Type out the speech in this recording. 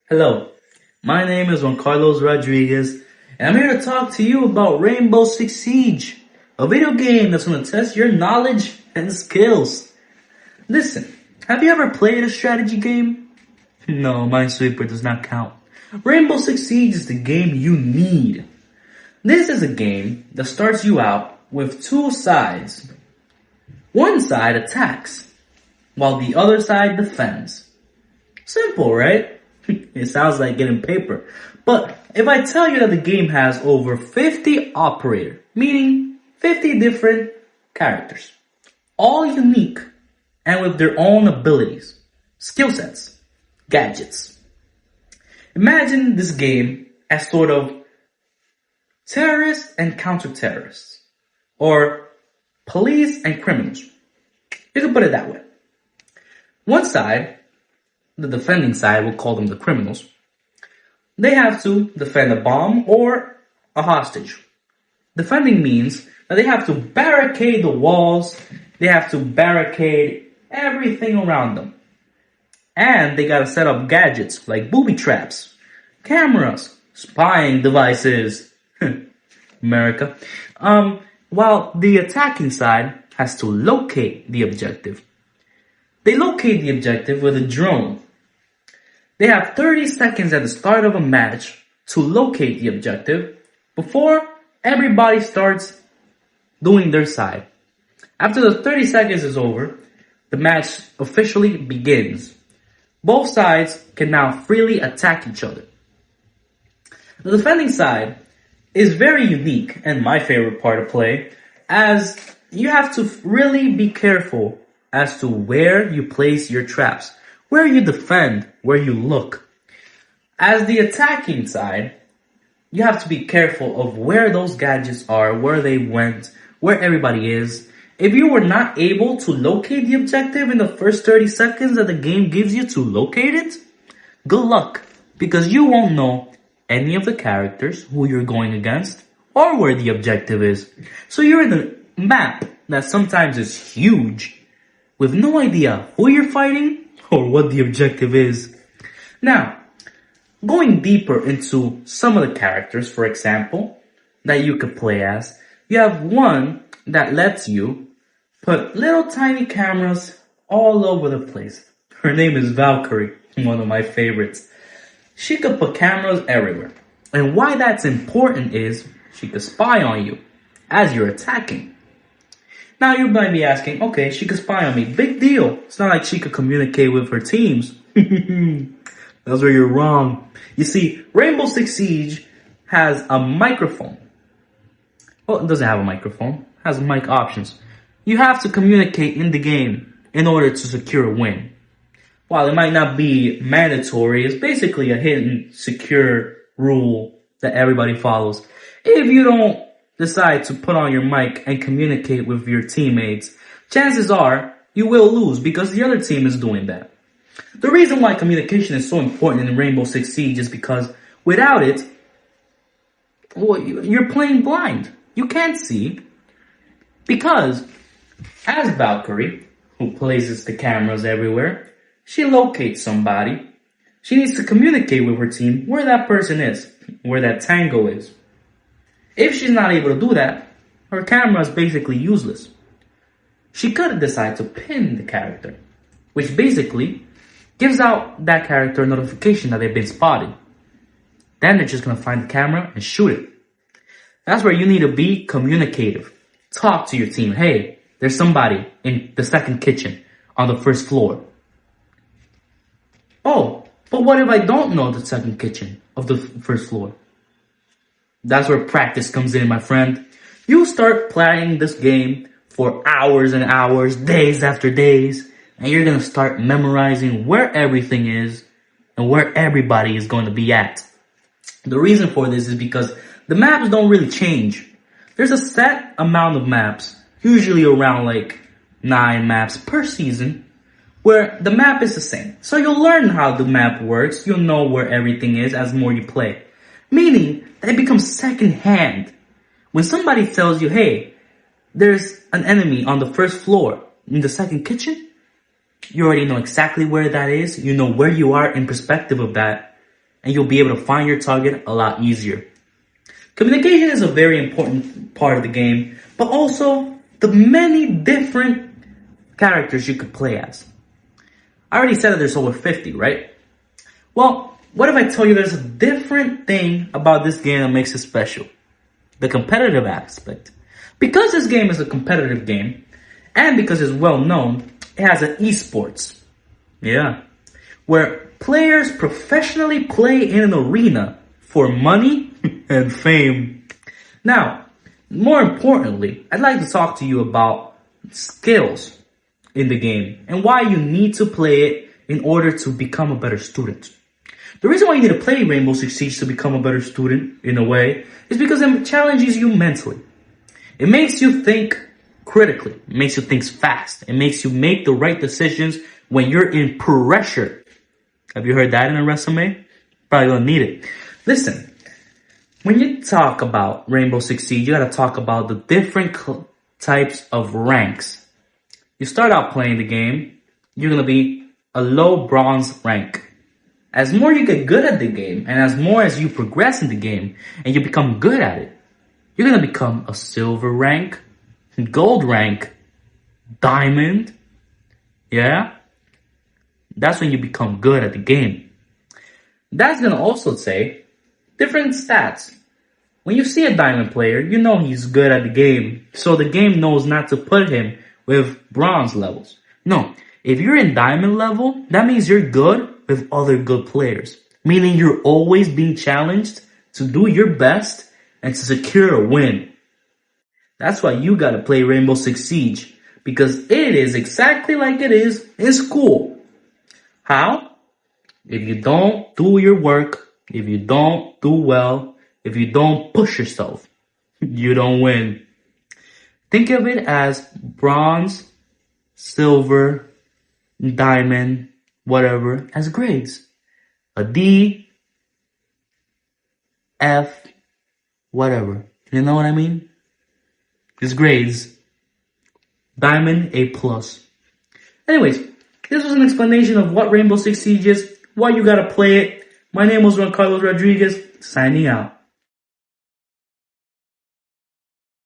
Hello, my name is Juan Carlos Rodriguez, and I'm here to talk to you about Rainbow Six Siege, a video game that's going to test your knowledge and skills. Listen, have you ever played a strategy game? No, Minesweeper does not count. Rainbow Six Siege is the game you need. This is a game that starts you out with two sides. One side attacks, while the other side defends. Simple, right? It sounds like getting paper. But if I tell you that the game has over 50 operators, meaning 50 different characters, all unique and with their own abilities, skill sets, gadgets. Imagine this game as sort of terrorists and counter-terrorists, or police and criminals. You can put it that way. One side, the defending side, we'll call them the criminals, they have to defend a bomb or a hostage. Defending means that they have to barricade the walls, they have to barricade everything around them. And they gotta set up gadgets like booby traps, cameras, spying devices, America. While the attacking side has to locate the objective. They locate the objective with a drone. They have 30 seconds at the start of a match to locate the objective before everybody starts doing their side. After the 30 seconds is over, the match officially begins. Both sides can now freely attack each other. The defending side is very unique and my favorite part of play, as you have to really be careful as to where you place your traps, where you defend, where you look. As the attacking side, you have to be careful of where those gadgets are, where they went, where everybody is. If you were not able to locate the objective in the first 30 seconds that the game gives you to locate it, good luck, because you won't know any of the characters who you're going against or where the objective is. So you're in a map that sometimes is huge with no idea who you're fighting or what the objective is. Now, going deeper into some of the characters, for example, that you could play as, you have one that lets you put little tiny cameras all over the place. Her name is Valkyrie, one of my favorites. She could put cameras everywhere. And why that's important is she could spy on you as you're attacking. Now you might be asking, okay, she could spy on me. Big deal. It's not like she could communicate with her teams. That's where you're wrong. You see, Rainbow Six Siege has a microphone. Well, it doesn't have a microphone. It has mic options. You have to communicate in the game in order to secure a win. While it might not be mandatory, it's basically a hidden, secure rule that everybody follows. If you don't decide to put on your mic and communicate with your teammates, chances are you will lose because the other team is doing that. The reason why communication is so important in Rainbow Six Siege is because without it, well, you're playing blind. You can't see. Because as Valkyrie, who places the cameras everywhere, she locates somebody. She needs to communicate with her team where that person is, where that tango is. If she's not able to do that, her camera is basically useless. She could decide to pin the character, which basically gives out that character a notification that they've been spotted. Then they're just going to find the camera and shoot it. That's where you need to be communicative. Talk to your team. Hey, there's somebody in the second kitchen on the first floor. Oh, but what if I don't know the second kitchen of the first floor? That's where practice comes in, my friend. You start playing this game for hours and hours, days after days, and you're going to start memorizing where everything is and where everybody is going to be at. The reason for this is because the maps don't really change. There's a set amount of maps, usually around like 9 maps per season, where the map is the same. So you'll learn how the map works, you'll know where everything is as more you play. Meaning that it becomes second hand. When somebody tells you, hey, there's an enemy on the first floor in the second kitchen, you already know exactly where that is. You know where you are in perspective of that. and you'll be able to find your target a lot easier. Communication is a very important part of the game, but also the many different characters you could play as. I already said that there's over 50, right? Well, what if I tell you there's a different thing about this game that makes it special? The competitive aspect. Because this game is a competitive game, and because it's well known, it has an esports. Yeah. Where players professionally play in an arena for money and fame. Now, more importantly, I'd like to talk to you about skills in the game and why you need to play it in order to become a better student. The reason why you need to play Rainbow Six Siege to become a better student, in a way, is because it challenges you mentally. It makes you think critically. It makes you think fast. It makes you make the right decisions when you're in pressure. Have you heard that in a resume? Probably gonna need it. Listen, when you talk about Rainbow Six Siege, you gotta talk about the different types of ranks. You start out playing the game, you're gonna be a low bronze rank. As more you get good at the game, and as more as you progress in the game, and you become good at it, you're gonna become a silver rank, gold rank, diamond. Yeah? That's when you become good at the game. That's gonna also say different stats. When you see a diamond player, you know he's good at the game, so the game knows not to put him with bronze levels. No, if you're in diamond level, that means you're good with other good players. Meaning you're always being challenged to do your best and to secure a win. That's why you gotta play Rainbow Six Siege, because it is exactly like it is in school. How? If you don't do your work, if you don't do well, if you don't push yourself, you don't win. Think of it as bronze, silver, diamond, whatever, as grades. A D, F, whatever. You know what I mean? It's grades. Diamond, A+. Anyways, this was an explanation of what Rainbow Six Siege is, why you gotta play it. My name was Juan Carlos Rodriguez, signing out.